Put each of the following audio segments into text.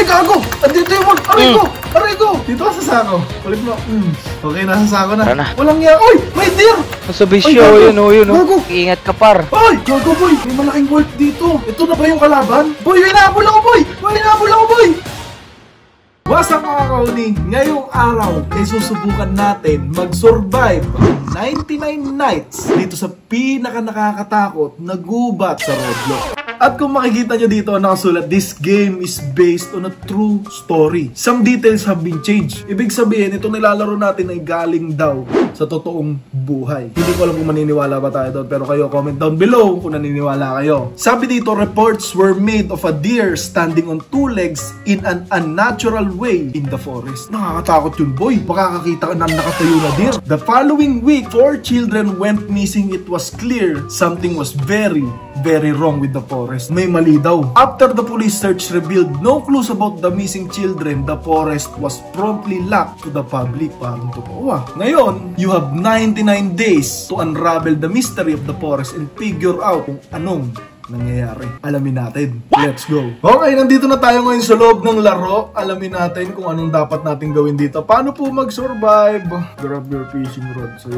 gago! Andito yung mag... Aray ko! Aray ko! Dito ka sa sako. Ulit mo. Okay, nasa sako na. Tara na. Walang yan. Uy! May deer! Sa bisyo, yun o. Gago! Ingat ka par. Ay! Gago boy! May malaking wolf dito. Ito na ba yung kalaban? Boy! May nahabol ako boy! May nahabol ako boy! What's up mga kauni? Ngayong araw ay susubukan natin mag-survive 99 nights dito sa pinaka-nakakatakot na gubat sa Roblox. At kung makikita nyo dito nakasulat, this game is based on a true story. Some details have been changed. Ibig sabihin, itong nilalaro natin ay galing daw sa totoong buhay. Hindi ko alam kung maniniwala ba tayo doon, pero kayo comment down below kung naniniwala kayo. Sabi dito, reports were made of a deer standing on two legs in an unnatural way in the forest. Nakakatakot yun boy. Makakakita ka ng nakatayo na deer. The following week, 4 children went missing. It was clear something was very wrong with the forest. May mali daw. After the police search revealed no clues about the missing children, the forest was promptly locked to the public. Parang totoo ah. Ngayon, you have 99 days to unravel the mystery of the forest and figure out kung anong nangyayari. Alamin natin. Let's go. Okay, nandito na tayo ngayon sa loob ng laro. Alamin natin kung anong dapat natin gawin dito. Paano po mag-survive? Grab your fishing rod. So,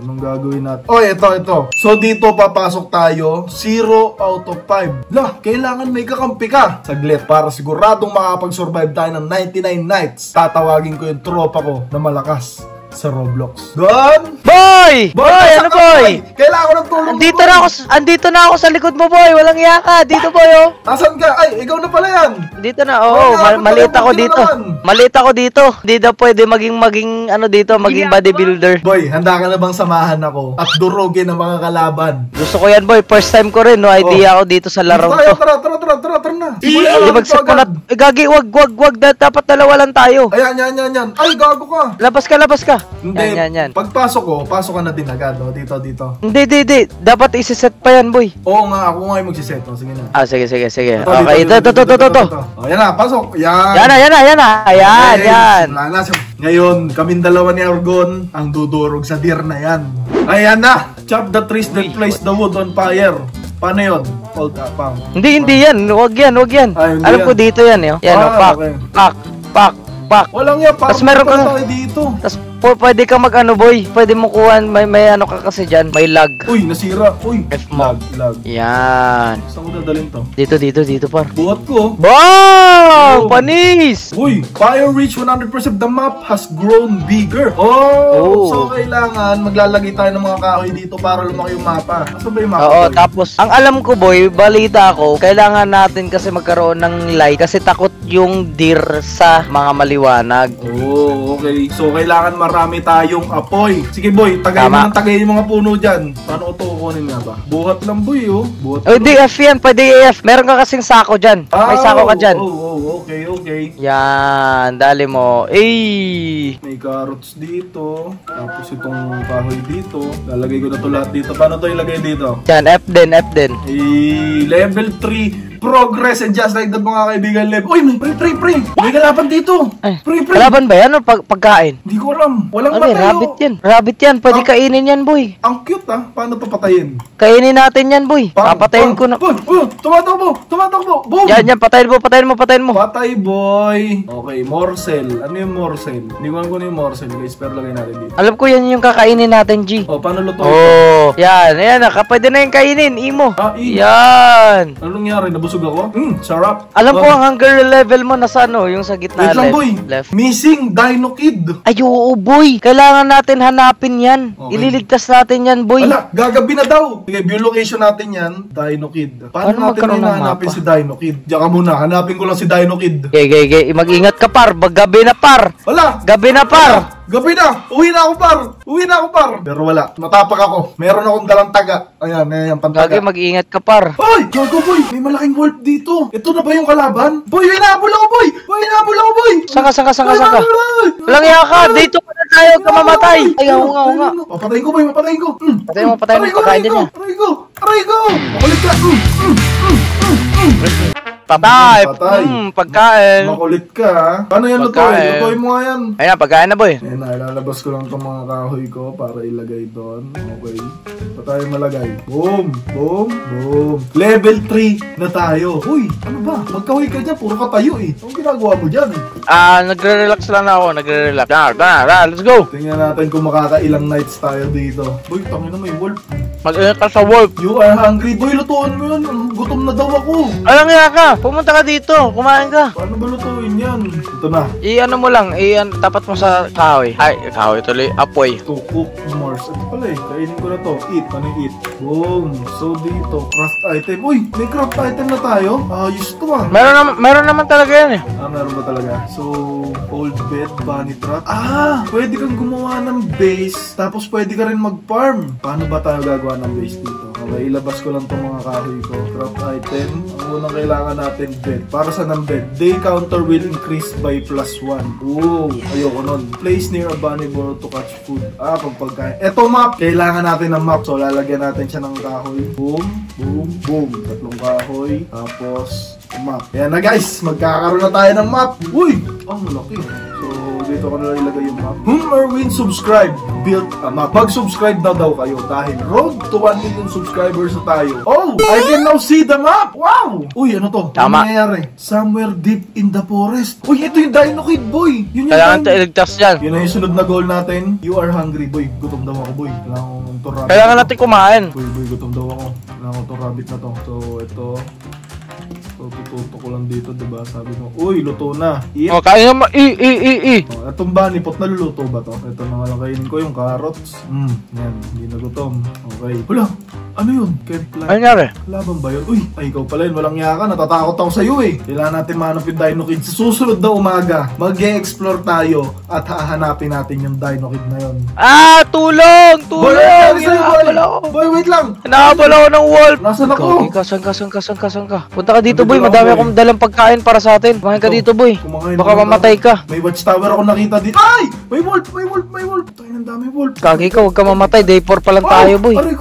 anong gagawin natin? Oh, ito. So, dito papasok tayo. 0 out of 5. Lah, kailangan may kakampi ka. Saglit, para siguradong makapag-survive tayo ng 99 nights. Tatawagin ko yung tropa ko na malakas sa Roblox. Don! Boy! Boy! Ano boy? Kailangan ko ng tulong. Andito na ako sa likod mo boy. Walang iya ka. Dito boy oh. Nasaan ka? Ay, ikaw na pala yan. Dito na. Oo, maliit ako dito. Maliit ako dito. Hindi daw pwede maging ano dito, maging bodybuilder. Boy, handa ka na bang samahan ako at durugin ang mga kalaban? Gusto ko yan boy. First time ko rin. No idea ako dito sa larong to. Tara na. Ibagsak ko na. Gagi, wag. Dapat dalawa lang tayo. Ayan. Ay, gago ka. Labas ka. Hindi. Yan. Pagpasok ko, pasok ka na din agad. No? Dito. Hindi. Dapat isi-set pa yan, boy. Oo nga, ako nga yung magsiset. Sige na. Sige. Okay, ito. Ayan na, pasok. Yan. Yan. Ngayon, kaming dalawa ni Argon ang dudurog sa deer na yan. Ayan na. Chop the trees that place the wood on fire. Paano yun? Hold up, pang. Hindi yan. Wag yan. Alam ko dito yan, eh. Yan, pak. Walang yan, pak. Tapos meron kang dito. Tapos pwede ka mag-ano boy. Pwede mo kuhan. May ano ka kasi dyan. May lag. Uy, nasira. Uy. Lag. Yan. Saan ko dadalhin to? Dito par. Buhat ko. Bang! Panis! Uy, fire reach 100%. The map has grown bigger. So kailangan maglalagay tayo ng mga kahoy dito para lumaki yung mapa. Saan ba yung mapa? Oo, tapos ang alam ko boy, balita ko, kailangan natin kasi magkaroon ng light kasi takot yung deer sa mga maliwanag. Okay. So kailangan marami tayong apoy. Sige boy, tagay yung mga puno dyan. Paano ko ito kukunin nga ba? Buhat lang boy Buhat. Di F yan, pwede AF. Meron ka kasing sako dyan. May sako ka dyan. Okay. Yan, dali mo. May carrots dito. Tapos itong kahoy dito. Lalagay ko na to lahat dito. Paano to ilagay dito? Yan, F din. Level 3. Progress and just like that mga kaibigan. Uy, may pre. May kalaban dito. Pre. Kalaban ba yan o pagkain? Hindi ko alam. Walang matay. Rabbit yan. Pwede kainin yan, boy. Ang cute ah. Paano papatayin? Kainin natin yan, boy. Papatayin ko na. Tumatakbo. Boom. Yan. Patayin mo. Patay, boy. Okay, morsel. Ano yung morsel? Hindi ko alam kung ano yung morsel, guys. Pero lagay natin dito. Alam ko yan yung kakainin natin, G. Paano luto? Yan. Pwede na yung kainin. Imo. Yan. Anong nangyari? Nabusog ako? Sarap. Alam ko ang hunger level mo nasa yung sa gitna. Wait lang, boy. Left. Missing Dino Kid. Ay, oo, boy. Kailangan natin hanapin yan. Okay. Ililigtas natin yan, boy. Wala, gagabi na daw. Okay, view location natin yan. Dino Kid. Paano natin hanapin si Dino Kid? Diyan ka muna. Hanapin ko lang si Dino Kid. Okay. Mag-ingat ka, par. Gabi na, par. Wala. Gabi na, par. Gabi na! Uwi na ako, par! Pero wala. Matapak ako. Meron akong dalang taga. Ayan, pantaga. Gagi, mag-ingat ka, par. Ay! Gago, boy! May malaking wolf dito. Ito na ba yung kalaban? Boy, hinabol ako, boy! Saka. Walang iya ka. Dito ka na tayo. Kamamatay. Ay, oo nga. Papatayin ko, boy. Patayin mo. Pakain din niya. Aray ko! Makulit ka! Patay! Patay. Pagkain. Makulit ka, ha? Paano yan lutuin? Pagkain. Lutuin mo nga yan. Ayan, pagkain na, boy. Ayan na, ilalabas ko lang itong mga kahoy ko para ilagay doon. Okay. Pa tayo malagay. Boom! Boom! Boom! Level 3 na tayo. Uy, ano ba? Magkahoy ka dyan. Puro ka tayo eh. Anong ginagawa mo dyan? Nagre-relax lang ako. Nagre-relax. Tara, let's go. Tingnan natin kung makakailang nights tayo dito. Boy, tangin na may wolf. Mag-ingat ka sa wolf. You are hungry. Boy, lutuan mo yun. Gutom na daw ako. Alam nga ka. Pumunta ka dito. Kumain ka. Paano ba lutuin yan? Ito na. I-ano mo lang. Tapat mo sa kahoy. Ay, kahoy tuloy. Apoy. To cook more. Ito pala eh. Kainin ko na to. Eat. Ano yung eat? Boom. So dito, craft item. Uy, may craft item na tayo. Ayos to ah. Meron naman talaga yan eh. Meron ba talaga? So, old bed, bunny trap. Pwede kang gumawa ng base. Tapos pwede ka rin mag-farm. Paano ba tayo gagawa ng base dito? Okay, ilabas ko lang itong mga kahoy ko. Craft item. Ang unang kailangan natin, bed. Para sa ng bed? Day counter will increase by +1. Ooh, ayoko nun. Place near a bunny burrow to catch food. Pagkain. Eto map. Kailangan natin ng map. So, lalagyan natin siya ng kahoy. Boom, boom, boom. Tatlong kahoy. Tapos, map. Ayan na guys. Magkakaroon na tayo ng map. Uy! Ang malaki. So, dito ko na ilagay yung map. Erwin subscribe. Build a map. Mag-subscribe na daw kayo dahil road to 1 million subscribers na tayo. Oh! I can now see the map! Wow! Uy, ano to? Tama. Ano nangyayari? Somewhere deep in the forest. Uy, ito yung Dino Kid, boy! Yun yung Kailangan tayo iligtas dyan. Yun na yung sunod na goal natin. You are hungry, boy. Gutom daw ako, boy. Kailangan ko to rabbit. Kailangan natin kumain. Boy, gutom daw ako. Kailangan ko to rabbit na to. So, ito. So, tututo ko lang dito, diba? Sabi mo, uy, luto na. Eat. O, kain naman. Itong bunny pot, naluluto ba to? Ito na nga lang kainin ko, yung carrots. Yan, hindi na gutom. Okay. Wala, ano yun? Can't Ano fly. nangyari? Laban ba yun? Uy, ay ikaw pala yun, walang yaka. Natatakot ako sa'yo eh. Kailangan natin mahanap yung Dino Kid. Sa susunod na umaga, mag-e-explore tayo at hahanapin natin yung Dino Kid na yun. Tulong! Boy, Tulong! boy, boy, wait lang. Hinahabol ako ng wolf! Nasaan ako? Saan ka? Punta ka dito, boy. Madami akong dalang pagkain para sa atin. Kumain ka dito, boy. Kumakain Baka ako. mamatay ka. May watchtower ako nakita dito. Ay! May wolf! Tayo ng dami wolf. Kagi ka, huwag ka mamatay. Day 4 pa lang tayo, boy. Aray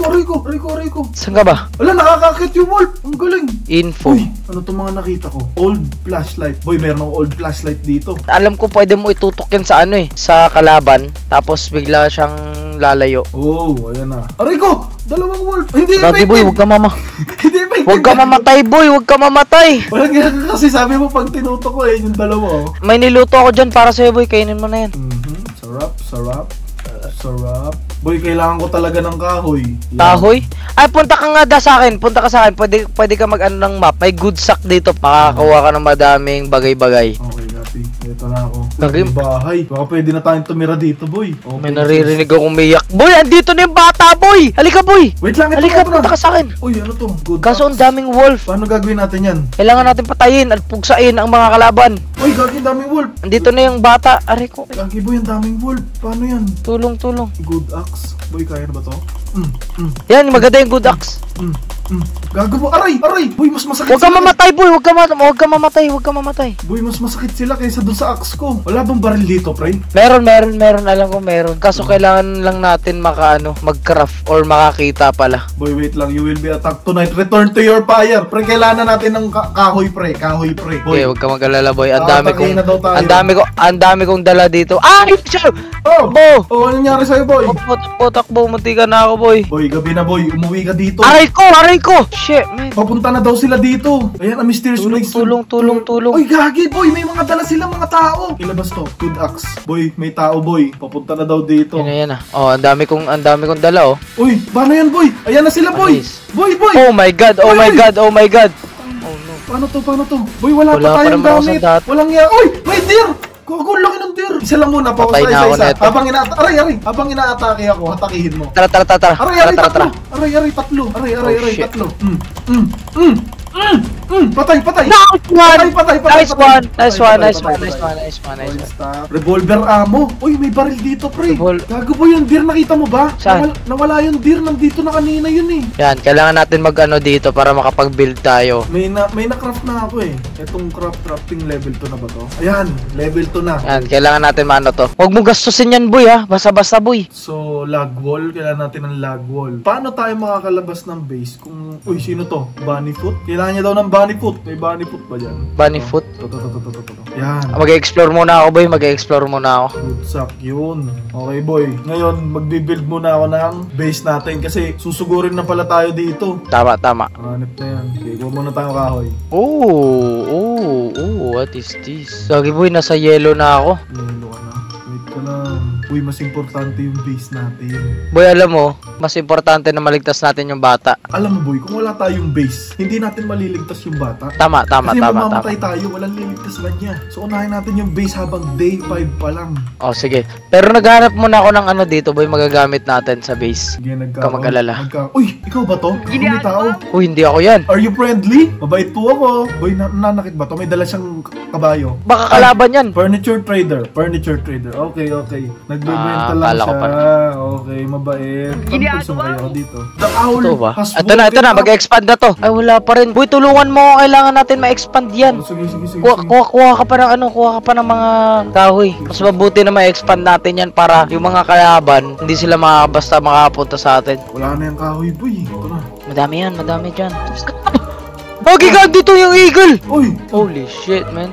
ko. Saan ka ba? Wala, nakakakit yung wolf. Ang galing. Info. Uy, ano itong mga nakita ko? Old flashlight. Boy, meron akong old flashlight dito. Alam ko pwede mo itutok yan sa sa kalaban. Tapos bigla siyang lalayo. Oh, ayan na. Aray ko! Dalawang wolf. Hindi Gagi, boy, huwag ka Hindi effective. Huwag ka mamatay, boy. Huwag ka mamatay. Walang ganyan kasi sabi mo pag tinuto ko yung dalawa oh. May niluto ako dyan para sa'yo, boy. Kainin mo na yan. Sarap. Boy, kailangan ko talaga ng kahoy. Yan. Kahoy? Ay, punta ka nga sa akin. Pwede ka mag-ano ng map. May good sack dito. Makakakuha ka ng madaming bagay-bagay. Okay, copy. Ito na ako. Gagi. May bahay. Baka pwede na tayong tumira dito, boy. Okay, May naririnig akong umiyak. Boy, andito na yung bata, boy! Halika, boy! Wait lang, ito Halika, na. punta ka sa akin. Uy, ano to? Good Kaso ang axe. daming wolf. Paano gagawin natin yan? Kailangan natin patayin at pugsain ang mga kalaban. Uy, gagi, daming wolf. Andito na yung bata. Aray ko. Gagi, boy, ang daming wolf. Paano yan? Tulong. Good axe. Boy, kaya na ba to? Yan, maganda yung good axe. Gago mo. Aray! Boy, mas masakit Huwag ka sila. mamatay, boy. Huwag ka mamatay. Boy, mas masakit sila kaysa dun sa axe ko. Wala bang baril dito, pre? Meron. Alam ko meron. Kaso kailangan lang natin mag-craft or makakita pala. Boy, wait lang. You will be attacked tonight. Return to your fire. Pre, kailangan natin ng kahoy, pre. Kahoy, pre. Boy. Okay, huwag ka mag-alala, boy. Tatakihin na daw tayo. Ang dami kong dala dito. Ay, siya! Oh! Bo! Oh, ano nangyari sa'yo, boy? Takbo. Munti ka na ako, boy. Boy, gabi na, boy. Umuwi ka dito. Aray ko! Shit, man. Papunta na daw sila dito. Ayan, ang mysterious place. Tulong. Uy, gagi, boy. May mga dala sila, mga tao. Ilabas to. Good axe. Boy, may tao, boy. Papunta na daw dito. Yan na. Oh, ang dami kong dala, oh. Uy, paano yan, boy? Ayan na sila, boy. Anis. Boy. Oh my god. Oh my god. Oh no. Paano to? Boy, wala Wala pa pa tayong naman ako sa gamit. dati. Walang Uy, may deer. Gago, laki ng deer. Isa lang muna, Patay na ako isa. neto. Aray. Habang inaatake ako, hatakihin mo. Tara. Aray, tatlo. Aray, shit. tatlo. Patay. Nice one. Revolver ammo. Uy, may baril dito, pre. Gago po yung deer, nakita mo ba? Saan? Nawala yung deer, nandito na kanina yun eh. Yan, kailangan natin dito para makapag-build tayo. May na-craft na ako eh. Itong crafting level 2 na ba to? Ayan, level 2 na. Yan, kailangan natin to. Huwag mo gastusin yan, boy, ha? Basta-basta, boy. So, lag wall. Kailangan natin ng lag wall. Paano tayo makakalabas ng base kung... Uy, sino to? Bunny foot? Kailangan Kailangan niya daw ng bunny foot. May bunny foot ba dyan? Bunny foot. To. Yan. Mag-explore muna ako, boy. Mag-explore muna ako. Good sack yun. Okay, boy. Ngayon, magbibuild muna ako ng base natin kasi susugurin na pala tayo dito. Tama. Hanip na yan. Okay, kuha muna tayo kahoy. Oh, what is this? Gagi, boy, nasa yellow na ako. Yelo ka na. Wait ka lang. Uy, mas importante yung base natin. Boy, alam mo, mas importante na maligtas natin yung bata. Alam mo, boy, kung wala tayong base, hindi natin maliligtas yung bata. Tama. Kasi mamamatay tayo, walang liligtas ba niya. So, unahin natin yung base habang day 5 pa lang. Oh, sige. Pero naghanap muna ako ng ano dito, boy, magagamit natin sa base. Sige, Ikaw mag-alala. Uy, ikaw ba to? Hindi tao. Uy, hindi ako yan. Are you friendly? Mabait po ako. Boy, nanakit ba to? May dala siyang kabayo. Baka kalaban yan. Furniture trader. Okay. Nagbebenta lang akala ko siya. pala. Okay, mabait. Pagsumakay ako dito. The owl. Ito ba? has Ito na, woken up. mag-expand na to. Ay, wala pa rin. Boy, tulungan mo. Kailangan natin ma-expand yan. Oh, sige. Kuha ka pa ng mga kahoy. Mas mabuti na ma-expand natin yan para yung mga kalaban, hindi sila basta makapunta sa atin. Wala na yung kahoy, boy. Ito na. Madami dyan. Bagi ka, dito yung eagle! Uy! Holy shit, man.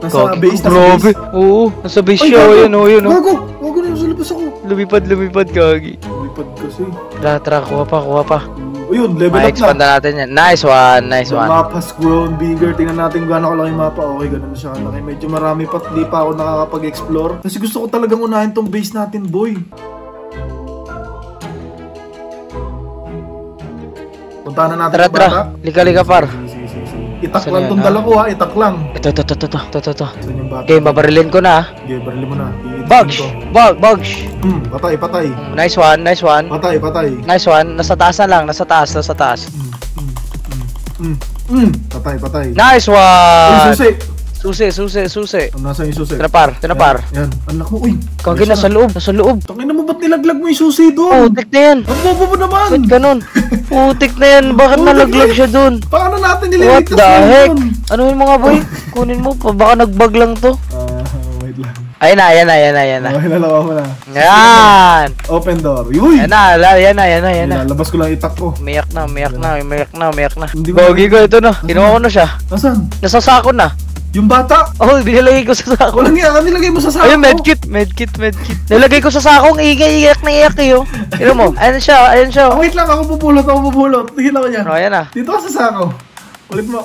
Nasa base, grabe. Oo, nasa base siya. Ayun. Gago na, nasa labas ako. Lumipad, Gagi. Lumipad kasi. Tara, kuha pa. Ayun, level up Ma-expand na. na natin yan. Nice one. The map has grown bigger. Tingnan natin gaano kalaki yung mapa. Okay, ganun na siya kalaki. Medyo marami pa. Hindi pa ako nakakapag-explore. Kasi gusto ko talagang unahin tong base natin, boy. Puntahan na natin yung bata. Lika, par. Sige. Itak lang tong dala ko, ha. Itak lang. Ito. Saan yung bata? Okay, babarilin ko na. Okay, barilin mo na. Bugs! Patay. Nice one. Patay. Nice one. Nasa taas na lang. Nasa taas. Patay. Nice one! Susi. Susi. Nasaan yung susi? Tinapar. Yan. Anak mo, uy. Kagi, nasa loob. Tangina mo, ba't nilaglag mo yung susi doon? Putik na yan. Ang bobo mo naman. Ba't ganun? Putik na yan. Bakit nalaglag siya dun? Paano natin What nililigtas the heck? yun? Ano yung mga boy? Kunin mo pa. Baka nag-bug lang to. Wait lang. Ayan na. Okay, nalawa mo na. Yan. Open door. Uy! Yan na. Labas ko lang itak ko. Umiyak na. Hindi ko Bogi ko, ito na. Kinuha ko na siya. Nasaan? Nasa sako na. Yung bata? Oh, binilagay ko sa sako. Walang iya ka, nilagay mo sa sako. Ayun, medkit. Nilagay ko sa sakong iyak na iyak eh. Tignan mo. Ayan siya. Wait lang, ako pupulot. Tingin ako niyan. Oh, ayan na. Dito ka sa sako. Ulit mo.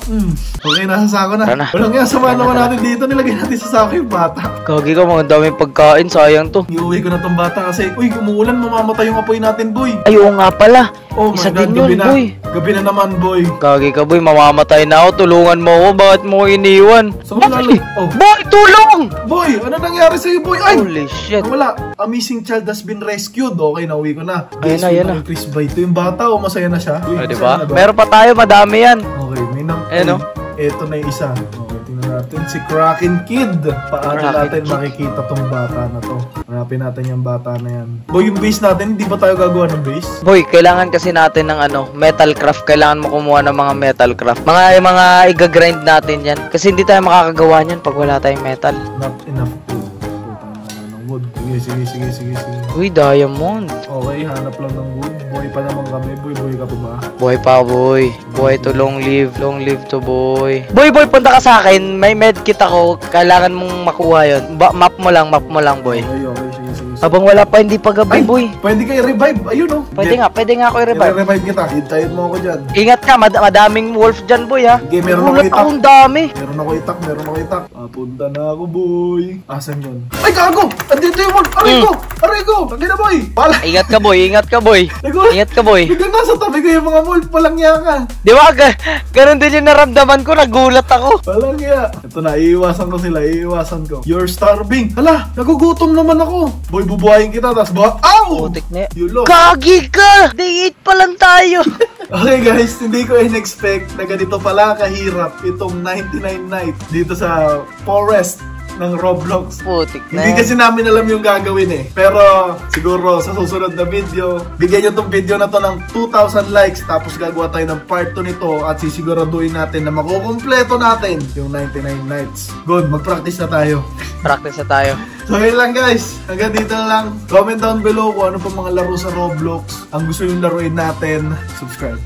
Okay, nasa sako na. Tara na. Walang iya, sama naman natin dito. Nilagay natin sa sako yung bata. Gagi ko, mga daming pagkain. Sayang to. Iuwi ko na tong bata kasi, uy, umuulan, mamamatay yung apoy natin, boy. Ay, oo nga pala. Oh Isa my God, din yun, boy. Gabi na naman, boy. Gagi ka, boy. Mamamatay na ako. Tulungan mo ako. Bakit mo ko iniwan? Saan mo lalo? Oh. Boy, tulong! Boy, ano nangyari sa'yo, boy? Ay! Holy shit. Wala. A missing child has been rescued. Okay, nauwi ko na. Ayan na. Chris ba ito yung bata o masaya na siya? Uy, O, masaya diba? na ba? Meron pa tayo. Madami yan. Okay, may Ayan, oh. Ito na yung isa. Okay, tingnan natin. Si Kraken Kid. Paano Kraken natin Kid. makikita tong bata na to? Hanapin natin yung bata na yan. Boy, yung base natin, hindi ba tayo gagawa ng base? Boy, kailangan kasi natin ng metal craft. Kailangan mo kumuha ng mga metal craft. Mga iga-grind natin yan. Kasi hindi tayo makakagawa niyan pag wala tayong metal. Not enough food. Putang ina ng wood. Sige. Uy, diamond. Okay, hanap lang ng wood. Boy pa naman kami. Boy ka pa ba? Buhay pa, boy. Buhay to long live. Long live to, boy. Boy, punta ka sa akin. May medkit ako. Kailangan mong makuha yun. Map mo lang, boy. Okay, sige. Habang wala pa, hindi pa gabi, boy. Pwede ka i-revive. Ayun, oh. Pwede nga ako i-revive. I-revive kita. Hintayin mo ako dyan. Ingat ka, madaming wolf dyan, boy, ha. Okay, meron ako Gulat itak. akong dami. Meron ako itak. Punta na ako, boy. Asan yun? Ay, gago! Andito yung wolf! Aray ko! Tagina, boy! Pala! Ingat ka, boy. Ingat ka, boy. Biglang nasa tabi ko yung mga wolf. Palangya ka. Di ba? Ganun din yung naramdaman ko. Nagulat ako. Palangya. Ito na, iiwasan ko. You're starving. Hala, nagugutom naman ako. Boy, bubuhayin kita. Tas Ow! Putik na. You lost. Kagi ka! Day 8 pa lang tayo. Okay guys, hindi ko in-expect na ganito pala kahirap itong 99 nights dito sa forest ng Roblox. Putik na. Hindi kasi namin alam yung gagawin eh. Pero siguro sa susunod na video, bigyan nyo tong video na to ng 2,000 likes tapos gagawa tayo ng part 2 nito at sisiguraduhin natin na makukumpleto natin yung 99 nights. Good, mag-practice na tayo. Practice na tayo. So yun lang guys, hanggang dito na lang. Comment down below kung ano pa mga laro sa Roblox ang gusto yung laruin natin. Subscribe.